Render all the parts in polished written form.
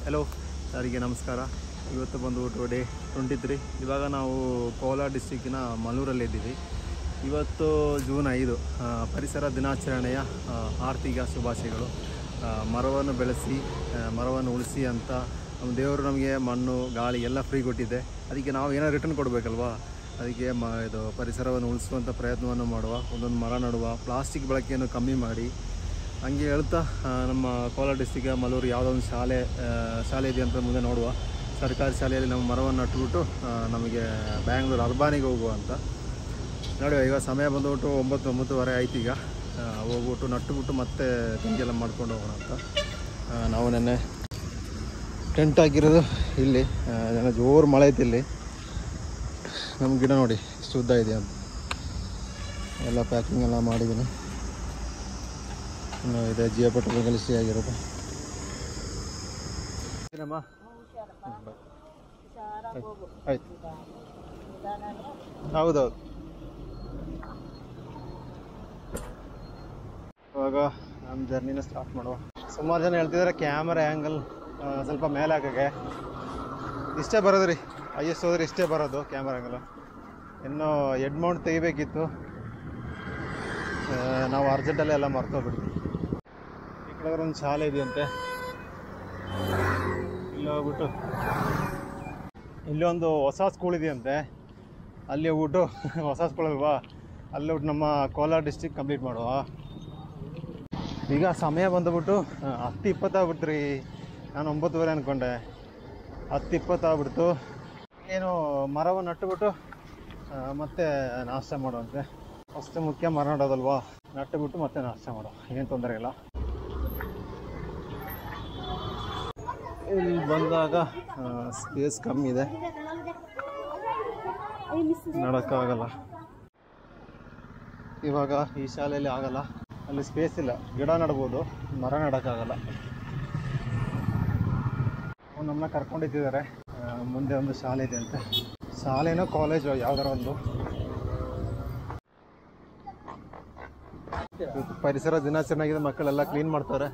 Hello ಸಾರಿಗೆ ನಮಸ್ಕಾರ. ಇವತ್ತು ಬಂದುಬಿಟ್ಟು ಡೇ 23. ಇವಾಗ ನಾವು ಕೋಲಾರ ಡಿಸ್ಟಿಕ್ಕಿನ ಮಲ್ಲೂರಲ್ಲಿದ್ದೀವಿ. ಇವತ್ತು ಜೂನ್ 5 ಪರಿಸರ ದಿನಾಚರಣೆಯ ಆರ್ಥಿಕ ಶುಭಾಶಯಗಳು. ಮರವನ್ನು ಬೆಳೆಸಿ ಮರವನ್ನು ಉಳಿಸಿ ಅಂತ ನಮ್ಮ ದೇವರು ನಮಗೆ ಮಣ್ಣು ಗಾಳಿ ಎಲ್ಲ ಫ್ರೀ ಕೊಟ್ಟಿದೆ. ಅದಕ್ಕೆ ನಾವು ಏನೋ ರಿಟರ್ನ್ ಕೊಡಬೇಕಲ್ವಾ. ಅದಕ್ಕೆ ಇದು ಪರಿಸರವನ್ನು ಉಳಿಸುವಂಥ ಪ್ರಯತ್ನವನ್ನು ಮಾಡುವ, ಒಂದೊಂದು ಮರ ನೆಡುವ, ಪ್ಲಾಸ್ಟಿಕ್ ಬಳಕೆಯನ್ನು ಕಮ್ಮಿ ಮಾಡಿ ಹಂಗೆ ಹೇಳ್ತಾ ನಮ್ಮ ಕೋಲಾರ ಡಿಸ್ಟಿಕ್ ಮಲ್ಲೂರು ಯಾವುದೋ ಒಂದು ಶಾಲೆ ಇದೆ ಅಂತ ಮುಂದೆ ನೋಡುವ. ಸರ್ಕಾರಿ ಶಾಲೆಯಲ್ಲಿ ನಮ್ಮ ಮರವನ್ನು ನಟ್ಟುಬಿಟ್ಟು ನಮಗೆ ಬ್ಯಾಂಗ್ಳೂರು ಅರ್ಬಾನಿಗೆ ಹೋಗುವ ಅಂತ ನೋಡುವ. ಈಗ ಸಮಯ ಬಂದುಬಿಟ್ಟು 9:30 ಆಯ್ತು. ಈಗ ಹೋಗ್ಬಿಟ್ಟು ನಟ್ಟುಬಿಟ್ಟು ಮತ್ತೆ ತಿಂಡಿಯೆಲ್ಲ ಮಾಡ್ಕೊಂಡು ಹೋಗೋಣ ಅಂತ. ನಾವು ನೆನ್ನೆ ಟೆಂಟ್ ಹಾಕಿರೋದು ಇಲ್ಲಿ. ಜೋರು ಮಳೆ ಐತಿ ಇಲ್ಲಿ. ನಮ್ಮ ಗಿಡ ನೋಡಿ ಎಷ್ಟು ಉದ್ದ ಇದೆ ಅಂತ ಎಲ್ಲ ಪ್ಯಾಕಿಂಗ್ ಎಲ್ಲ ಮಾಡಿದ್ದೀನಿ. ಇನ್ನು ಇದೆ ಜಿಯೋ ಪೆಟ್ರೋಲ್ ಕಲಿಸಿ ಆಗಿರೋದು. ಆಯ್ತು, ಹೌದೌದು. ಇವಾಗ ನಮ್ಮ ಜರ್ನಿನ ಸ್ಟಾರ್ಟ್ ಮಾಡುವ. ಸುಮಾರು ಜನ ಹೇಳ್ತಿದ್ದಾರೆ ಕ್ಯಾಮರಾ ಆ್ಯಂಗಲ್ ಸ್ವಲ್ಪ ಮೇಲೆ ಹಾಕೋಕ್ಕೆ. ಇಷ್ಟೇ ಬರೋದು ರೀ, IS ಹೋದ್ರೆ ಇಷ್ಟೇ ಬರೋದು ಕ್ಯಾಮರಾ ಆ್ಯಂಗಲ್. ಇನ್ನೂ ಹೆಡ್ ಮೌಂಟ್ ತೆಗಿಬೇಕಿತ್ತು, ನಾವು ಅರ್ಜೆಂಟಲ್ಲಿ ಎಲ್ಲ ಮರ್ತೋಗ್ಬಿಡ್ತೀವಿ. ಈ ಕಡೆ ಒಂದು ಶಾಲೆ ಇದೆಯಂತೆ, ಇಲ್ಲಿ ಹೋಗ್ಬಿಟ್ಟು ಇಲ್ಲೊಂದು ಹೊಸ ಸ್ಕೂಲ್ ಇದೆಯಂತೆ, ಅಲ್ಲಿ ಹೋಗ್ಬಿಟ್ಟು ಹೊಸ ಸ್ಕೂಲ್ ಅಲ್ವಾ, ಅಲ್ಲಿ ಹೋಗ್ಬಿಟ್ಟು ನಮ್ಮ ಕೋಲಾರ ಡಿಸ್ಟಿಕ್ ಕಂಪ್ಲೀಟ್ ಮಾಡುವ. ಈಗ ಸಮಯ ಬಂದುಬಿಟ್ಟು 10:20 ಆಗ್ಬಿಡ್ತು ರೀ. ನಾನು 9:30 ಅಂದ್ಕೊಂಡೆ, 10:20 ಆಗ್ಬಿಡ್ತು. ಏನು ಮರವನ್ನು ನಟ್ಟುಬಿಟ್ಟು ಮತ್ತೆ ನಾಷ್ಟ ಮಾಡುವಂತೆ. ಫಸ್ಟ್ ಮುಖ್ಯ ಮರ ನಡೋದಲ್ವಾ, ನಟ್ಟುಬಿಟ್ಟು ಮತ್ತೆ ನಾಷ್ಟ ಮಾಡೋ, ಏನು ತೊಂದರೆ ಇಲ್ಲ. ಇಲ್ಲಿ ಬಂದಾಗ ಸ್ಪೇಸ್ ಕಮ್ಮಿ ಇದೆ, ನಡೋಕ್ಕಾಗಲ್ಲ. ಇವಾಗ ಈ ಶಾಲೆಯಲ್ಲಿ ಆಗಲ್ಲ, ಅಲ್ಲಿ ಸ್ಪೇಸ್ ಇಲ್ಲ. ಗಿಡ ನಡ್ಬೋದು, ಮರ ನಡೋಕ್ಕಾಗಲ್ಲ. ನಮ್ಮನ್ನ ಕರ್ಕೊಂಡಿದ್ದಾರೆ. ಮುಂದೆ ಒಂದು ಶಾಲೆ ಇದೆ ಅಂತೆ, ಶಾಲೆನೋ ಕಾಲೇಜು ಯಾವ್ದಾರ ಒಂದು. ಪರಿಸರ ದಿನಾಚರಣೆ ಆಗಿದೆ, ಮಕ್ಕಳೆಲ್ಲ ಕ್ಲೀನ್ ಮಾಡ್ತಾರೆ.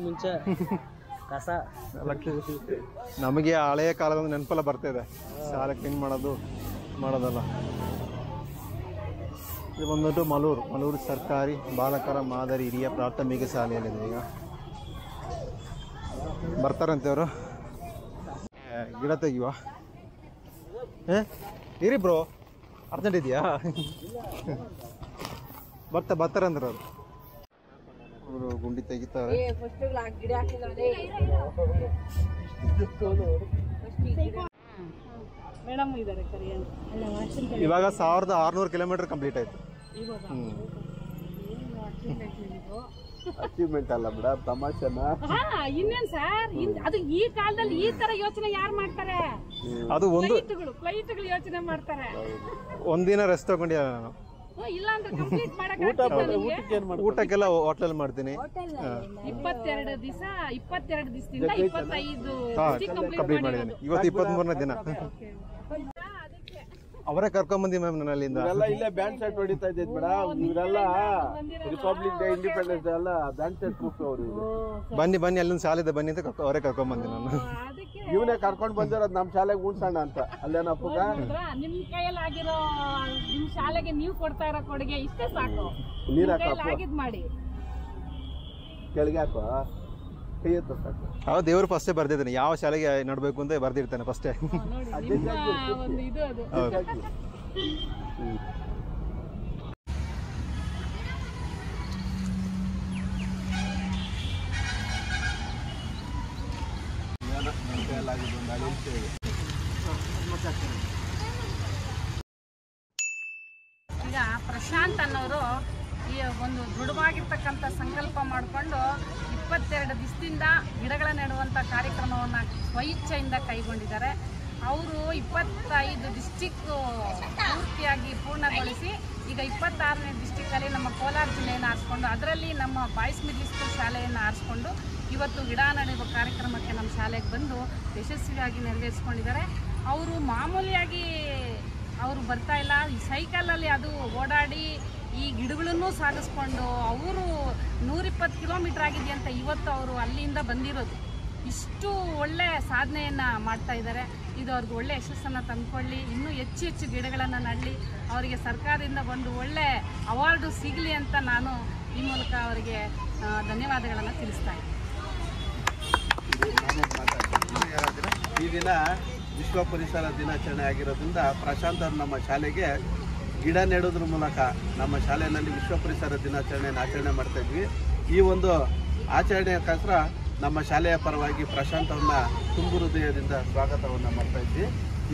ಮುಂಚೆ ಕಸ ನಮಗೆ ಹಳೆಯ ಕಾಲದ ನೆನಪೆಲ್ಲ ಬರ್ತಿದೆ, ಶಾಲೆ ಕ್ಲೀನ್ ಮಾಡೋದಲ್ಲ. ಇದು ಬಂದ್ಬಿಟ್ಟು ಮಲ್ಲೂರು ಸರ್ಕಾರಿ ಬಾಲಕರ ಮಾದರಿ ಹಿರಿಯ ಪ್ರಾಥಮಿಕ ಶಾಲೆಯಲ್ಲಿದೆ. ಈಗ ಬರ್ತಾರಂತೆ ಅವರು. ಗಿಡ ತೆಗಿಯುವ. ಇರಿ ಬ್ರೋ, ಅರ್ಜೆಂಟ್ ಇದೆಯಾ? ಬರ್ತಾರಂದ್ರೆ ಅವರು ಗುಂಡಿ ತೆಗಿತಾರೆ. ಇವಾಗ 1600 ಕಿಲೋಮೀಟರ್ ಕಂಪ್ಲೀಟ್ ಆಯ್ತು. ಅಚೀವ್ಮೆಂಟ್ ಅಲ್ಲ ಬಿಡ, ತಮಾಷೆನ. ಇನ್ನೇನ್ ಸರ್, ಅದು ಈ ಕಾಲದಲ್ಲಿ ಈ ತರ ಯೋಚನೆ ಯಾರು ಮಾಡ್ತಾರೆ? ಅದು ಒಂದು ಫ್ಲೈಟ್ಗಳು ಯೋಚನೆ ಮಾಡ್ತಾರೆ. ಒಂದಿನ ರೆಸ್ಟ್ ತಗೊಂಡಿಲ್ಲ ನಾನು. ಇಲ್ಲ ಅಂದ್ರೆ ಕಂಪ್ಲೀಟ್ ಮಾಡಕ್ಕೆ ಊಟಕ್ಕೆಲ್ಲ ಹೋಟೆಲ್ ಮಾಡ್ತೀನಿ. 22 ದಿವಸದಿಂದ 25 ಕಂಪ್ಲೀಟ್ ಮಾಡಿದ್ದೀನಿ. ಇವತ್ತು 23ನೇ ದಿನ. ಅವರೇ ಕರ್ಕೊಂಡ್ಬಂದಿ ಮ್ಯಾಮ್ ನಾನು ಅಲ್ಲಿಂದ. ಇಲ್ಲೇ ಬ್ಯಾಂಡ್ ಸೆಟ್ ಹೊಡಿತಾ ಇದ್ದಿದ್ ಬೇಡ, ಇವರೆಲ್ಲ ರಿಪಬ್ಲಿಕ್ ಡೇ, ಇಂಡಿಪೆಂಡೆನ್ಸ್ ಡೇ ಎಲ್ಲ ಬ್ಯಾಂಡ್ ಸೆಟ್ ಕೂಗ್ತು ಅವರು. ಬನ್ನಿ ಅಲ್ಲೊಂದು ಶಾಲೆ ಇದೆ ಬನ್ನಿ ಅಂತ ಅವರೇ ಕರ್ಕೊಂಡ್ಬಂದಿ ನಾನು. ಇವನೇ ಕರ್ಕೊಂಡ್ ಬಂದಿರೋದು ನಮ್ಮ ಶಾಲೆಗೆ ಉಣ್ಸೋಣ ಅಂತ. ಅಲ್ಲೇನಪ್ಪ ನಿಮ್ ಕೈಯಲ್ಲಿ ಆಗಿರೋ, ನಿಮ್ ಶಾಲೆಗೆ ನೀವು ಕೊಡ್ತಾ ಇರೋ ಕೊಡುಗೆ ಇಷ್ಟೇ ಸಾಕು. ನೀರ್ ಆಗಿದ್ ಮಾಡಿ ಕೆಳಗೆ ಹಾಕೋ, ಕೈ ಎತ್ತ ಸಾಕು. ದೇವ್ರು ಫಸ್ಟೇ ಬರ್ದಿದ್ದಾನೆ, ಯಾವ ಶಾಲೆಗೆ ನಡ್ಬೇಕು ಅಂತ ಬರ್ದಿರ್ತಾನೆ ಫಸ್ಟೇ. ಒಂದು ಇದು ಅದು. ಈಗ ಪ್ರಶಾಂತ್ ಅನ್ನೋರು ಈ ಒಂದು ದೃಢವಾಗಿರ್ತಕ್ಕಂಥ ಸಂಕಲ್ಪ ಮಾಡಿಕೊಂಡು 22 ದಿವಸದಿಂದ ಗಿಡಗಳ ನೆಡುವಂಥ ಕಾರ್ಯಕ್ರಮವನ್ನು ಸ್ವಇಚ್ಛೆಯಿಂದ ಕೈಗೊಂಡಿದ್ದಾರೆ. ಅವರು 25 ಡಿಸ್ಟಿಕ್ ಪೂರ್ತಿಯಾಗಿ ಪೂರ್ಣಗೊಳಿಸಿ ಈಗ 26ನೇ ಡಿಸ್ಟಿಕ್ಕಲ್ಲಿ ನಮ್ಮ ಕೋಲಾರ ಜಿಲ್ಲೆಯನ್ನು ಆರಿಸ್ಕೊಂಡು, ಅದರಲ್ಲಿ ನಮ್ಮ ಬಾಯ್ಸ್ ಮಿಡ್ಲ್ ಸ್ಕೂಲ್ ಶಾಲೆಯನ್ನು ಆರಿಸ್ಕೊಂಡು ಇವತ್ತು ಗಿಡ ನೆಡುವ ಕಾರ್ಯಕ್ರಮಕ್ಕೆ ನಮ್ಮ ಶಾಲೆಗೆ ಬಂದು ಯಶಸ್ವಿಯಾಗಿ ನೆರವೇರಿಸ್ಕೊಂಡಿದ್ದಾರೆ. ಅವರು ಮಾಮೂಲಿಯಾಗಿ ಅವರು ಬರ್ತಾ ಇಲ್ಲ, ಈ ಸೈಕಲಲ್ಲಿ ಅದು ಓಡಾಡಿ ಈ ಗಿಡಗಳನ್ನು ಸಾಗಿಸ್ಕೊಂಡು ಅವರು 120 ಕಿಲೋಮೀಟರ್ ಆಗಿದೆ ಅಂತ ಇವತ್ತು ಅವರು ಅಲ್ಲಿಂದ ಬಂದಿರೋದು. ಇಷ್ಟು ಒಳ್ಳೆ ಸಾಧನೆಯನ್ನು ಮಾಡ್ತಾ ಇದ್ದಾರೆ. ಇದು ಅವ್ರಿಗೆ ಒಳ್ಳೆ ಯಶಸ್ಸನ್ನು ತಂದುಕೊಳ್ಳಿ, ಇನ್ನೂ ಹೆಚ್ಚು ಹೆಚ್ಚು ಗಿಡಗಳನ್ನು ನಡಲಿ, ಅವರಿಗೆ ಸರ್ಕಾರದಿಂದ ಒಂದು ಒಳ್ಳೆ ಅವಾರ್ಡು ಸಿಗಲಿ ಅಂತ ನಾನು ಈ ಮೂಲಕ ಅವರಿಗೆ ಧನ್ಯವಾದಗಳನ್ನು ತಿಳಿಸ್ತಾ ಇದ್ದೀನಿ. ಈ ದಿನ ವಿಶ್ವ ಪರಿಸರ ದಿನಾಚರಣೆ ಆಗಿರೋದ್ರಿಂದ ಪ್ರಶಾಂತ್ ಅವರು ನಮ್ಮ ಶಾಲೆಗೆ ಗಿಡ ನೆಡೋದ್ರ ಮೂಲಕ ನಮ್ಮ ಶಾಲೆಯಲ್ಲಿ ವಿಶ್ವ ಪರಿಸರ ದಿನಾಚರಣೆಯನ್ನು ಆಚರಣೆ ಮಾಡ್ತಾ ಇದ್ವಿ. ಈ ಒಂದು ಆಚರಣೆಗೋಸ್ಕರ ನಮ್ಮ ಶಾಲೆಯ ಪರವಾಗಿ ಪ್ರಶಾಂತ್ ಅವ್ರನ್ನ ತುಂಬು ಹೃದಯದಿಂದ ಸ್ವಾಗತವನ್ನು ಮಾಡ್ತಾ ಇದ್ವಿ.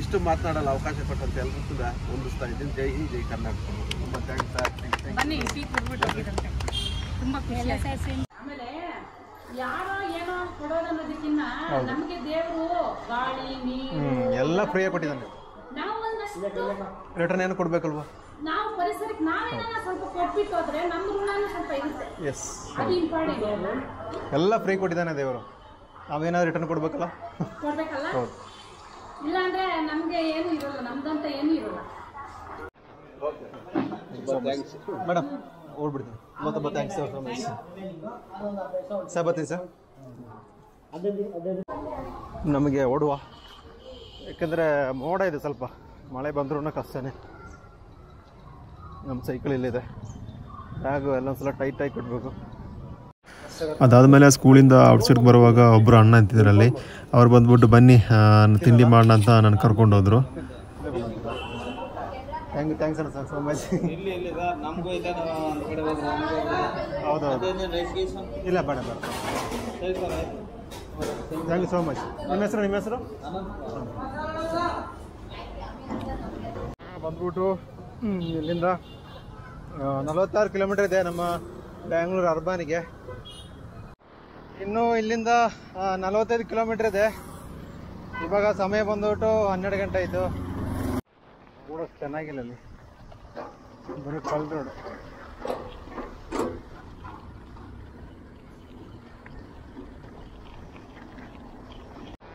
ಇಷ್ಟು ಮಾತನಾಡಲು ಅವಕಾಶ ಕೊಟ್ಟಂತೆ ಎಲ್ಲರೂ ಕೂಡ ಹೊಂದಿಸ್ತಾ ಇದ್ದೀನಿ. ಜೈ ಹಿಂದ್, ಜೈ ಕರ್ನಾಟಕ. ತುಂಬ ಥ್ಯಾಂಕ್ಸ್ ಸರ್. ಬನ್ನಿ, ಟೀ ಕೊಡ್ಬಿಟ್ಟು ಹೋಗಿದಂತೆ ತುಂಬ ಖುಷಿ. ಆಮೇಲೆ ಯಾರೋ ಏನೋ ಕೊಡೋದನ್ನೋದಕ್ಕಿಂತ ನಮಗೆ ದೇವರು ಗಾಳಿ ನೀರು ಎಲ್ಲ ಫ್ರೀಯಾಗಿ ಕೊಟ್ಟಿದ್ದಾನೆ. ನಾವು ಒಂದಷ್ಟು ರಿಟರ್ನ್ ಏನು ಕೊಡಬೇಕಲ್ವಾ? ನಾವು ಪರಿಸರಕ್ಕೆ ನಾವೇನ ಸ್ವಲ್ಪ ಕೊಟ್ಬಿಟ್ಟು ಹೋದ್ರೆ ನಮ್ಮ ಋಣನೂ ಸ್ವಲ್ಪ ಇರುತ್ತೆ. ಎಸ್, ಅದು ಇಂಪಾರ್ಟೆಂಟ್. ಎಲ್ಲ ಫ್ರೀ ಕೊಟ್ಟಿದ್ದಾನೆ ದೇವರು. ನಾವೇನಾದ್ರು ರಿಟರ್ನ್ ಕೊಡಬೇಕಲ್ಲ? ಕೊಡ್ಬೇಕಲ್ಲ. ಹೌದು. ಇಲ್ಲಾಂದ್ರೆ ನಮಗೆ ಏನು ಇರೋಲ್ಲ, ನಮ್ದಂತ ಏನೂ ಇರೋಲ್ಲ. ಮೇಡಮ್ ಓಡ್ಬಿಡ್ತೀನಿ. ಮತ್ತೊಬ್ಬ ಥ್ಯಾಂಕ್ಸ್ ಸರ್. ಸರ್ ಬರ್ತೀನಿ ಸರ್. ನಮಗೆ ಓಡುವ, ಯಾಕೆಂದರೆ ಮೋಡ ಇದೆ, ಸ್ವಲ್ಪ ಮಳೆ ಬಂದ್ರೂ ಕಷ್ಟನೇ. ನಮ್ಮ ಸೈಕಲ್ ಇಲ್ಲಿದೆ, ಬ್ಯಾಗು ಎಲ್ಲೊಂದ್ಸಲ ಟೈಟಾಗಿ ಕೊಡಬೇಕು. ಅದಾದಮೇಲೆ ಸ್ಕೂಲಿಂದ ಔಟ್ಸೈಡ್ಗೆ ಬರುವಾಗ ಒಬ್ಬರು ಅಣ್ಣ ಅಂತಿದ್ರಲ್ಲಿ, ಅವ್ರು ಬಂದ್ಬಿಟ್ಟು ಬನ್ನಿ ತಿಂಡಿ ಮಾಡೋಣ ಅಂತ ನಾನು ಕರ್ಕೊಂಡು ಹೋದರು. ಥ್ಯಾಂಕ್ಸ್ ಅಣ್ಣ ಸರ್, ಸೊ ಮಚ್. ಹೌದೌದು, ಇಲ್ಲ ಬೇಡ ಬೇಡ, ಥ್ಯಾಂಕ್ ಯು ಸೋ ಮಚ್. ನಿಮ್ಮ ಹೆಸರು? ಬಂದ್ಬಿಟ್ಟು ಇಲ್ಲಿಂದ 46 ಕಿಲೋಮೀಟರ್ ಇದೆ ನಮ್ಮ ಬ್ಯಾಂಗ್ಳೂರು ಅರ್ಬಾನಿಗೆ. ಇನ್ನು ಇಲ್ಲಿಂದ 45 ಕಿಲೋಮೀಟರ್ ಇದೆ. ಇವಾಗ ಸಮಯ ಬಂದ್ಬಿಟ್ಟು 12 ಗಂಟೆ ಆಯಿತು. ಕೂಡ ಚೆನ್ನಾಗಿಲ್ಲ, ಅಲ್ಲಿ ಬರೀ ಕಲ್ ರೋಡ್.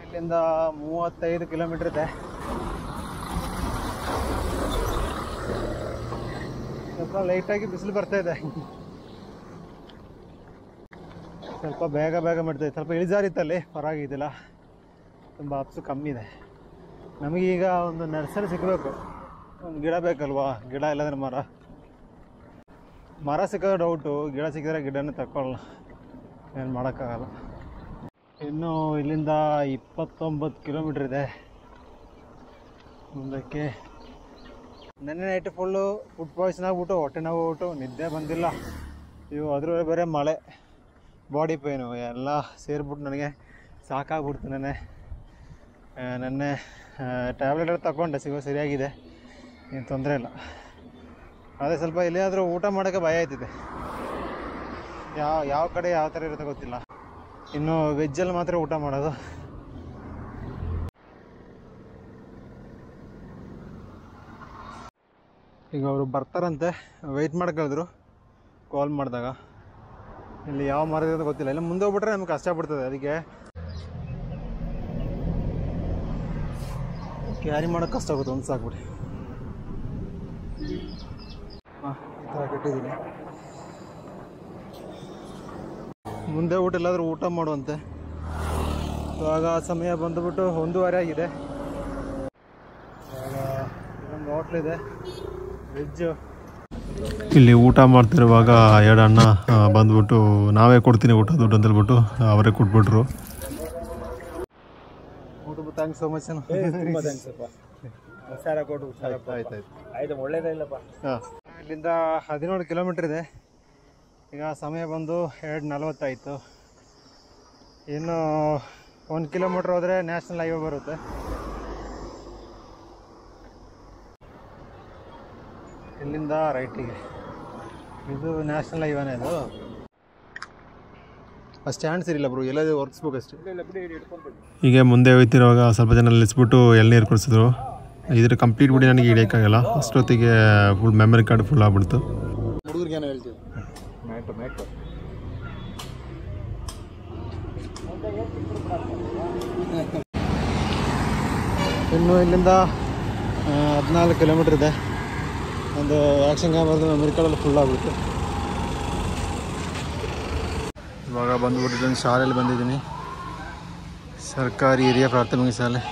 ಇಲ್ಲಿಂದ 35 ಕಿಲೋಮೀಟರ್ ಇದೆ. ಸ್ವಲ್ಪ ಲೈಟಾಗಿ ಬಿಸಿಲು ಬರ್ತಾ ಇದೆ, ಸ್ವಲ್ಪ ಬೇಗ ಮಾಡ್ತಾಯಿದೆ. ಸ್ವಲ್ಪ ಇಳಿಜಾರಿತ್ತಲ್ಲಿ, ಪರವಾಗಿದ್ದಿಲ್ಲ, ತುಂಬ ಅಪ್ಸು ಕಮ್ಮಿ ಇದೆ. ನಮಗೀಗ ಒಂದು ನರ್ಸರಿ ಸಿಗಬೇಕು, ಒಂದು ಗಿಡ ಬೇಕಲ್ವಾ? ಗಿಡ ಇಲ್ಲಾಂದ್ರೆ ಮರ ಸಿಗೋದು ಡೌಟು, ಗಿಡ ಸಿಕ್ಕಿದ್ರೆ ಗಿಡನೇ ತಗೊಳ್ಳಲ್ಲ, ಏನು ಮಾಡೋಕ್ಕಾಗಲ್ಲ. ಇನ್ನು ಇಲ್ಲಿಂದ 29 ಕಿಲೋಮೀಟ್ರ್ ಇದೆ ಮುಂದಕ್ಕೆ. ನೆನ್ನೆ ನೈಟ್ ಫುಲ್ಲು ಫುಡ್ ಪಾಯ್ಸನ್ ಆಗ್ಬಿಟ್ಟು ಹೊಟ್ಟೆ ನೋವು ಹೋಗ್ಬಿಟ್ಟು ನಿದ್ದೆ ಬಂದಿಲ್ಲ. ಇವು ಅದ್ರ ಬೇರೆ ಮಳೆ, ಬಾಡಿ ಪೇನು ಎಲ್ಲ ಸೇರಿಬಿಟ್ಟು ನನಗೆ ಸಾಕಾಗ್ಬಿಡ್ತು. ನೆನ್ನೆ ಟ್ಯಾಬ್ಲೆಟ್ ತಗೊಂಡೆ, ಸರಿಯಾಗಿದೆ, ಏನು ತೊಂದರೆ ಇಲ್ಲ. ಅದೇ ಸ್ವಲ್ಪ ಎಲ್ಲಿಯಾದರೂ ಊಟ ಮಾಡೋಕ್ಕೆ ಭಯ ಆಯ್ತಿದೆ, ಯಾವ ಕಡೆ ಯಾವ ಥರ ಇರುತ್ತೆ ಗೊತ್ತಿಲ್ಲ. ಇನ್ನು ವೆಜ್ಜಲ್ಲಿ ಮಾತ್ರ ಊಟ ಮಾಡೋದು. ಈಗ ಅವರು ಬರ್ತಾರಂತೆ, ವೆಯ್ಟ್ ಮಾಡ್ಕೊಳಿದ್ರು ಕಾಲ್ ಮಾಡಿದಾಗ. ಇಲ್ಲಿ ಯಾವ ಮರ ಇರೋದು ಗೊತ್ತಿಲ್ಲ, ಇಲ್ಲ ಮುಂದೆ ಹೋಗ್ಬಿಟ್ರೆ ನಮ್ಗೆ ಕಷ್ಟ ಬಿಡ್ತದೆ. ಅದಕ್ಕೆ ಕ್ಯಾರಿ ಮಾಡೋಕ್ಕೆ ಕಷ್ಟ ಆಗುತ್ತೆ, ಒಂದು ಸಾಕ್ಬಿಡಿ. ಈ ಥರ ಕಟ್ಟಿದ್ದೀನಿ. ಮುಂದೆ ಊಟ ಎಲ್ಲಾದರೂ ಊಟ ಮಾಡುವಂತೆ. ಇವಾಗ ಸಮಯ ಬಂದುಬಿಟ್ಟು 1:15 ಆಗಿದೆ. ಇವಾಗ ಇನ್ನೊಂದು ಹೋಟ್ಲಿದೆ, ವೆಜ್ಜು. ಇಲ್ಲಿ ಊಟ ಮಾಡ್ತಿರುವಾಗ ಎರಡು ಅಣ್ಣ ಬಂದ್ಬಿಟ್ಟು ನಾವೇ ಕೊಡ್ತೀನಿ ಊಟ ದುಡ್ಡು ಅಂತ ಹೇಳ್ಬಿಟ್ಟು ಅವರೇ ಕೊಟ್ಬಿಟ್ರು. Thanks so much. ತುಂಬ ಥ್ಯಾಂಕ್ಸ್ ಅಪ್ಪ, ಹುಷಾರ ಕೊಟ್ಟು ಹುಷಾರಪ್ಪ. ಆಯ್ತು, ಒಳ್ಳೇದೇ ಇಲ್ಲಪ್ಪ. ಹಾಂ, ಇಲ್ಲಿಂದ 17 ಕಿಲೋಮೀಟ್ರ್ ಇದೆ. ಈಗ ಸಮಯ ಬಂದು 2:40 ಆಯಿತು. ಇನ್ನು 1 ಕಿಲೋಮೀಟ್ರ್ ಹೋದರೆ ನ್ಯಾಷನಲ್ ಹೈವೇ ಬರುತ್ತೆ. ಇಲ್ಲಿಂದ ರೈಟಿಗೆ, ಇದು ನ್ಯಾಷನಲ್ ಹೈವೇನೇ. ಇದು ಸ್ಟ್ಯಾಂಡ್ ಸರಿಯಿಲ್ಲ ಬ್ರೋ, ಎಲ್ಲದೇ ವರ್ಕ್ಸ್ಬೇಕು ಅಷ್ಟೇ. ಹೀಗೆ ಮುಂದೆ ಹೋಗ್ತಿರುವಾಗ ಸ್ವಲ್ಪ ಜನ ನಿಲ್ಲಿಸ್ಬಿಟ್ಟು ಎಳ್ನೀರು ಕುಡಿಸಿದ್ರು. ಇದ್ರ ಕಂಪ್ಲೀಟ್ ಬಿಡಿ ನನಗೆ ಹಿಡಿಯೋಕ್ಕಾಗಲ್ಲ, ಅಷ್ಟೊತ್ತಿಗೆ ಫುಲ್ ಮೆಮರಿ ಕಾರ್ಡ್ ಫುಲ್ ಆಗ್ಬಿಡ್ತು. ಹುಡುಗರಿಗೆ ಏನೋ ಹೇಳ್ತೀವಿ, ಇನ್ನು ಇಲ್ಲಿಂದ 14 ಕಿಲೋಮೀಟ್ರ್ ಇದೆ. ಒಂದು ಆ್ಯಕ್ಷನ್ ಕ್ಯಾಮ್ರಾದ ಮೆಮರಿ ಕಾರ್ಡೆಲ್ಲ ಫುಲ್ ಆಗ್ಬಿಡುತ್ತೆ. ಇವಾಗ ಬಂದುಬಿಟ್ಟಿದ್ದೀನಿ, ಶಾಲೆಯಲ್ಲಿ ಬಂದಿದ್ದೀನಿ, ಸರ್ಕಾರಿ ಹಿರಿಯ ಪ್ರಾಥಮಿಕ ಶಾಲೆ.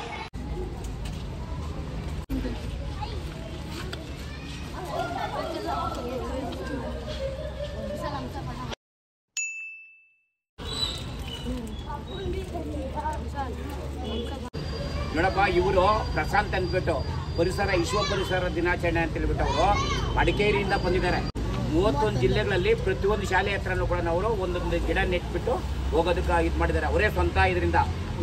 ನೋಡಪ್ಪ, ಇವರು ಪ್ರಶಾಂತ್ ಅಂದ್ಬಿಟ್ಟು ಪರಿಸರ ವಿಶ್ವ ಪರಿಸರ ದಿನಾಚರಣೆ ಅಂತ ಹೇಳ್ಬಿಟ್ಟು ಅವರು ಮಡಿಕೇರಿಯಿಂದ ಬಂದಿದ್ದಾರೆ. 31 ಜಿಲ್ಲೆಗಳಲ್ಲಿ ಪ್ರತಿಯೊಂದು ಶಾಲೆ ಹತ್ರನೂ ಕೂಡ ಅವರು ಒಂದೊಂದು ಗಿಡ ನೆಟ್ಬಿಟ್ಟು ಹೋಗೋದಕ್ಕೆ ಇದು ಮಾಡಿದ್ದಾರೆ. ಅವರೇ ಸ್ವಂತ ಇದರಿಂದ,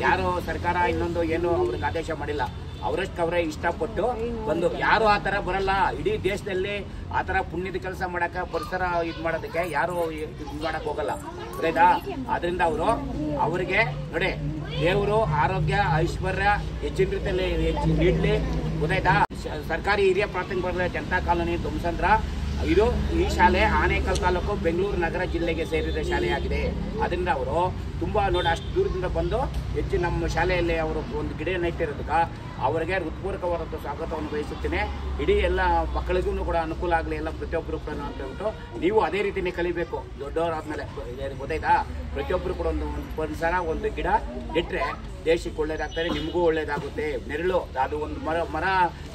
ಯಾರು ಸರ್ಕಾರ ಇನ್ನೊಂದು ಏನು ಅವ್ರಿಗೆ ಆದೇಶ ಮಾಡಿಲ್ಲ. ಅವರಷ್ಟು ಅವರೇ ಇಷ್ಟಪಟ್ಟು ಬಂದು, ಯಾರು ಆ ಥರ ಬರಲ್ಲ. ಇಡೀ ದೇಶದಲ್ಲಿ ಆ ಥರ ಪುಣ್ಯದ ಕೆಲಸ ಮಾಡೋಕ್ಕೆ, ಪರಿಸರ ಇದು ಮಾಡೋದಕ್ಕೆ ಯಾರು ಇದು ಮಾಡೋಕ್ಕೆ ಹೋಗಲ್ಲ, ಗೊತ್ತಾಯ್ತಾ? ಅದರಿಂದ ಅವರಿಗೆ ನೋಡಿ, ದೇವರು ಆರೋಗ್ಯ ಐಶ್ವರ್ಯ ಹೆಚ್ಚಿನ ರೀತಿಯಲ್ಲಿ ನೀಡಲಿ, ಗೊತ್ತಾಯ್ತಾ? ಸರ್ಕಾರಿ ಹಿರಿಯ ಪ್ರಾಥಮಿಕ ಜನತಾ ಕಾಲೋನಿ ದುಮ್ಸಂದ್ರ ಇದು. ಈ ಶಾಲೆ ಆನೇಕಲ್ ತಾಲೂಕು ಬೆಂಗಳೂರು ನಗರ ಜಿಲ್ಲೆಗೆ ಸೇರಿದ ಶಾಲೆಯಾಗಿದೆ. ಅದರಿಂದ ಅವರು ತುಂಬ ನೋಡಿ ಅಷ್ಟು ದೂರದಿಂದ ಬಂದು ಹೆಚ್ಚು ನಮ್ಮ ಶಾಲೆಯಲ್ಲಿ ಅವರು ಒಂದು ಗಿಡ ನೆಟ್ಟಿರೋದಕ್ಕೆ ಅವರಿಗೆ ಹೃತ್ಪೂರ್ವಕವಾದ ಸ್ವಾಗತವನ್ನು ಬಯಸುತ್ತೇನೆ. ಇಡೀ ಎಲ್ಲ ಮಕ್ಕಳಿಗೂ ಕೂಡ ಅನುಕೂಲ ಆಗಲಿ, ಎಲ್ಲ ಪ್ರತಿಯೊಬ್ಬರು ಕೂಡ ಅಂತ ಹೇಳ್ಬಿಟ್ಟು ನೀವು ಅದೇ ರೀತಿಯೇ ಕಲಿಬೇಕು. ದೊಡ್ಡವರಾದ್ಮೇಲೆ ಗೊತ್ತಾಯ್ತಾ? ಪ್ರತಿಯೊಬ್ಬರು ಕೂಡ ಒಂದು ಪರಿಸರ, ಒಂದು ಗಿಡ ನೆಟ್ಟರೆ ದೇಶಕ್ಕೆ ಒಳ್ಳೇದಾಗ್ತದೆ, ನಿಮಗೂ ಒಳ್ಳೇದಾಗುತ್ತೆ. ನೆರಳು, ಅದು ಒಂದು ಮರ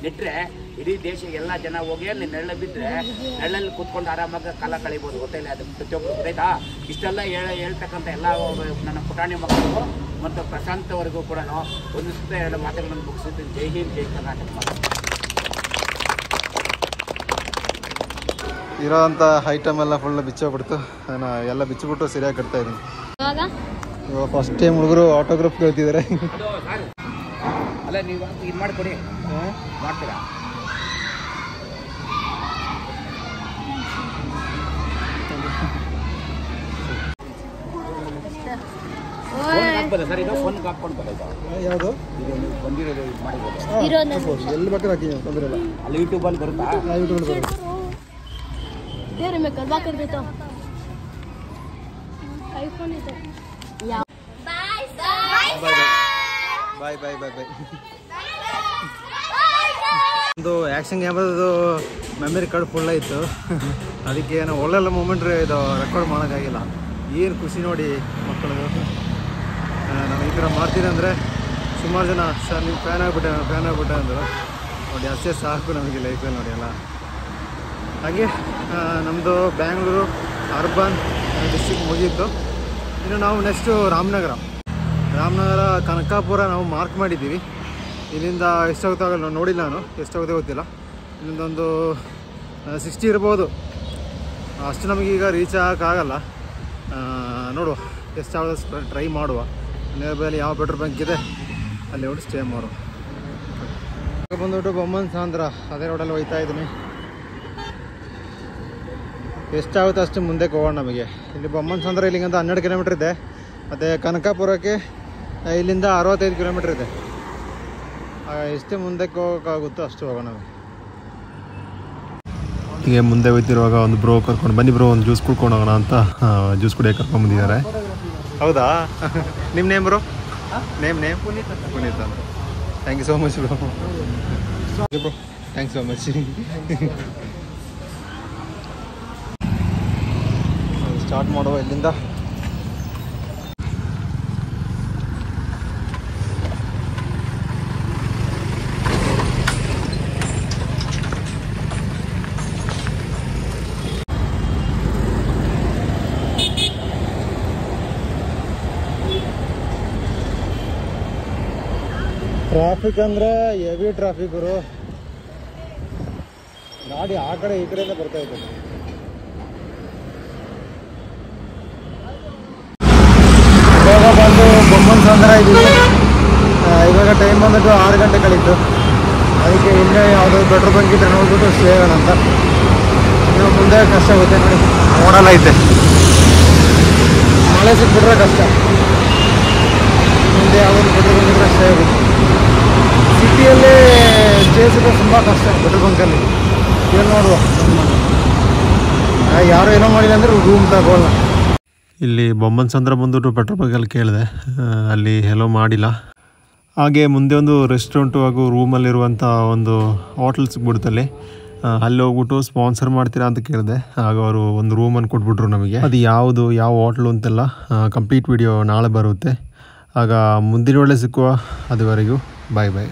ನೆಟ್ಟರೆ ಇಡೀ ದೇಶ ಎಲ್ಲ ಜನ ಹೋಗಿ ಅಲ್ಲಿ ನೆರಳು ಬಿದ್ದರೆ ನೆರಳಲ್ಲಿ ಕೂತ್ಕೊಂಡು ಆರಾಮಾಗಿ ಕಾಲ ಕಳಿಬೋದು, ಗೊತ್ತಿಲ್ಲ? ಅದು ಪ್ರತಿಯೊಬ್ಬರು ಗೊತ್ತಾಯ್ತಾ? ಇಷ್ಟೆಲ್ಲ ಹೇಳ್ತಕ್ಕಂಥ ಎಲ್ಲ ನನ್ನ ಪುಟಾಣಿ ಮಕ್ಕಳಿಗೂ ಮತ್ತು ಪ್ರಶಾಂತ್ ಅವರಿಗೂ ಕೂಡ ಒಂದು ಸುತ್ತ 2 ಮಾತುಗಳನ್ನು ಮುಗಿಸಿದ್ದೀನಿ. ಜೈ ಹಿಂದ್, ಜೈ ಕರ್ನಾಟಕ. ಇರೋಂಥ ಐಟಮ್ ಎಲ್ಲ ಫುಲ್ ಬಿಚ್ಚೋಗ್ಬಿಡ್ತು. ನಾನು ಎಲ್ಲ ಬಿಚ್ಚಿಬಿಟ್ಟು ಸರಿಯಾಗಿ ಕಟ್ತಾ ಇದ್ದೀನಿ. ಇವಾಗ ಫಸ್ಟ್ ಟೈಮ್ ಹುಡುಗರು ಆಟೋಗ್ರಾಫ್ ಕೇಳ್ತಿದ್ದಾರೆ. ಅಲ್ಲ, ನೀವು ಇದು ಮಾಡಿಕೊಡಿ, ಮಾಡ್ತೀರಾ? ಸರ್, ಇದು ಫೋನ್ ಹಾಕೊಂಡು ಬರೋದು ಯಾವುದು ಇದು ನೀವು ಬಂದಿರೋದು ಇದು ಮಾಡಿರೋದು ಎಲ್ಲಿ ಬೇಕಾದ್ರೆ ಹಾಕಿ, ತೊಂದರೆ ಇಲ್ಲ. ಅಲ್ಲಿ ಯೂಟ್ಯೂಬಲ್ಲಿ ಬರುತ್ತಾ? ಯೂಟ್ಯೂಬಲ್ಲಿ ಬರುತ್ತೆ. ಬಾಯ್ ಬಾಯ್ ಬಾಯ್ ಬಾಯ್. ಒಂದು ಆ್ಯಕ್ಷನ್ ಕ್ಯಾಮ್ರಾದು ಮೆಮರಿ ಕಾರ್ಡ್ ಫುಲ್ ಆಯಿತು. ಅದಕ್ಕೆ ನಾವು ಒಳ್ಳೆಲ್ಲ ಮೂಮೆಂಟ್ ಇದು ರೆಕಾರ್ಡ್ ಮಾಡೋಕ್ಕಾಗಿಲ್ಲ. ಏನು ಖುಷಿ ನೋಡಿ ಮಕ್ಕಳು. ನಾವು ಈ ಥರ ಮಾಡ್ತೀನಿ ಅಂದರೆ ಸುಮಾರು ಜನ ಸರ್ ನೀವು ಫ್ಯಾನ್ ಆಗಿಬಿಟ್ಟೆ ಅಂದರು. ನೋಡಿ ಅಷ್ಟೇ ಸಾಕು ನಮಗೆ ಲೈಫಲ್ಲಿ ನೋಡಿ ಎಲ್ಲ. ಹಾಗೆ ನಮ್ಮದು ಬ್ಯಾಂಗ್ಳೂರು ಅರ್ಬನ್ ಡಿಸ್ಟ್ರಿಕ್ಟ್ ಮುಗಿಯಿತು. ಇನ್ನು ನಾವು ನೆಕ್ಸ್ಟು ರಾಮನಗರ ಕನಕಾಪುರ ನಾವು ಮಾರ್ಕ್ ಮಾಡಿದ್ದೀವಿ. ಇಲ್ಲಿಂದ ಎಷ್ಟಾಗುತ್ತೆ ನೋಡಿಲ್ಲ ನಾನು, ಎಷ್ಟಾಗುತ್ತೆ ಗೊತ್ತಿಲ್ಲ. ಇಲ್ಲಿಂದೊಂದು 60 ಇರ್ಬೋದು. ಅಷ್ಟು ನಮಗೀಗ ರೀಚ್ ಆಗೋಕ್ಕಾಗಲ್ಲ. ನೋಡುವ ಎಷ್ಟಾಗುತ್ತೆ ಟ್ರೈ ಮಾಡುವ. ನಿಯರ್ ಬೈಲಿ ಯಾವ ಪೆಟ್ರೋಲ್ ಬಂಕ್ ಇದೆ ಅಲ್ಲಿ ಹೋಗಿ ಸ್ಟೇ ಮಾಡುವ. ಬಂದುಬಿಟ್ಟು ಬೊಮ್ಮನ್ ಸಾಂದ್ರ ಅದೇ ರೋಡಲ್ಲಿ ಹೋಗ್ತಾ ಇದ್ದೀನಿ. ಎಷ್ಟಾಗುತ್ತೆ ಅಷ್ಟು ಮುಂದಕ್ಕೆ ಹೋಗೋಣ. ನಮಗೆ ಇಲ್ಲಿ ಬೊಮ್ಮನ್ ಸಾಂದ್ರ ಇಲ್ಲಿಂದ 12 ಕಿಲೋಮೀಟ್ರ್ ಇದೆ. ಮತ್ತು ಕನಕಾಪುರಕ್ಕೆ ಇಲ್ಲಿಂದ 65 ಕಿಲೋಮೀಟ್ರ್ ಇದೆ. ಎಷ್ಟು ಮುಂದಕ್ಕೆ ಹೋಗೋಕ್ಕಾಗುತ್ತೋ ಅಷ್ಟು ಹೋಗೋಣ. ಹೀಗೆ ಮುಂದೆ ಹೋಗ್ತಿರುವಾಗ ಒಂದು ಬ್ರೋ ಕರ್ಕೊಂಡು ಬನ್ನಿ ಬ್ರೋ, ಒಂದು ಜ್ಯೂಸ್ ಕುಡ್ಕೊಂಡು ಹೋಗೋಣ ಅಂತ ಜ್ಯೂಸ್ ಕುಡಿಯೋಕೆ ಕರ್ಕೊಂಡ್ಬಂದಿದ್ದಾರೆ. ಹೌದಾ? ನಿಮ್ಮ ನೇಮ್ ಬ್ರೋ? ನೇಮ್ ಪುನೀತ್ ಅಂತ. Thank you so much bro. Thanks so much. Start ಮಾಡುವ ಇಲ್ಲಿಂದ. ಟ್ರಾಫಿಕ್ ಅಂದರೆ ಹೆವಿ ಟ್ರಾಫಿಕರು. ಗಾಡಿ ಆ ಕಡೆ ಈ ಕಡೆಯಿಂದ ಬರ್ತಾ ಇದ್ದಾರೆ. ಇವಾಗ ಬಂದು ಬೊಮ್ಮನ್ ಸಾಂದ್ರ ಇದ್ದೀವಿ. ಇವಾಗ ಟೈಮ್ ಬಂದ್ಬಿಟ್ಟು 6 ಗಂಟೆ ಕಳೀತು. ಅದಕ್ಕೆ ಇನ್ನೂ ಯಾವುದಾದ್ರು ಪೆಟ್ರೋಲ್ ಬಂಕ್ ಇದ್ರೆ ನೋಡ್ಬಿಟ್ಟು ಸ್ಟೇ ಆಗೋಣ ಅಂತ. ಇನ್ನು ಮುಂದೆ ಕಷ್ಟ ಆಗುತ್ತೆ ನೋಡಿ, ಮೋಡಲ್ಲ ಐತೆ. ಮಳೆ ಸಿಕ್ಬಿಟ್ರೆ ಕಷ್ಟ. ಮುಂದೆ ಯಾವುದಾದ್ರು ಪೆಟ್ರೋಲ್ ಬಂಕ್ ಇದ್ರೆ ಸ್ಟೇ ಆಗುತ್ತೆ. ಸಿಟಿಯಲ್ಲಿ ಸ್ಟೇ ಸಿಗೋದು ತುಂಬ ಕಷ್ಟ ಪೆಟ್ರೋಲ್ ಬಂಕಲ್ಲಿ. ಏನು ನೋಡುವ, ಯಾರು ಏನೋ ಮಾಡಿಲ್ಲ ಅಂದರೆ ರೂಮ್ ತಗೋಲ್ಲ. ಇಲ್ಲಿ ಬೊಮ್ಮನ್ ಸಂದ್ರ ಬಂದುಬಿಟ್ಟು ಪೆಟ್ರೋಲ್ ಬಂಕಲ್ಲಿ ಕೇಳಿದೆ, ಅಲ್ಲಿ ಹೆಲೋ ಮಾಡಿಲ್ಲ. ಹಾಗೆ ಮುಂದೆ ಒಂದು ರೆಸ್ಟೋರೆಂಟು ಹಾಗೂ ರೂಮಲ್ಲಿರುವಂಥ ಒಂದು ಹೋಟೆಲ್ ಸಿಗ್ಬಿಡುತ್ತಲ್ಲಿ. ಅಲ್ಲಿ ಹೋಗ್ಬಿಟ್ಟು ಸ್ಪಾನ್ಸರ್ ಮಾಡ್ತೀರಾ ಅಂತ ಕೇಳಿದೆ. ಆಗ ಅವರು ಒಂದು ರೂಮನ್ನು ಕೊಟ್ಬಿಟ್ರು ನಮಗೆ. ಅದು ಯಾವುದು ಯಾವ ಹೋಟ್ಲು ಅಂತೆಲ್ಲ ಕಂಪ್ಲೀಟ್ ವಿಡಿಯೋ ನಾಳೆ ಬರುತ್ತೆ. ಆಗ ಮುಂದಿನ ಒಳ್ಳೆ ಸಿಕ್ಕುವ. ಅದುವರೆಗೂ ಬಾಯ್ ಬಾಯ್.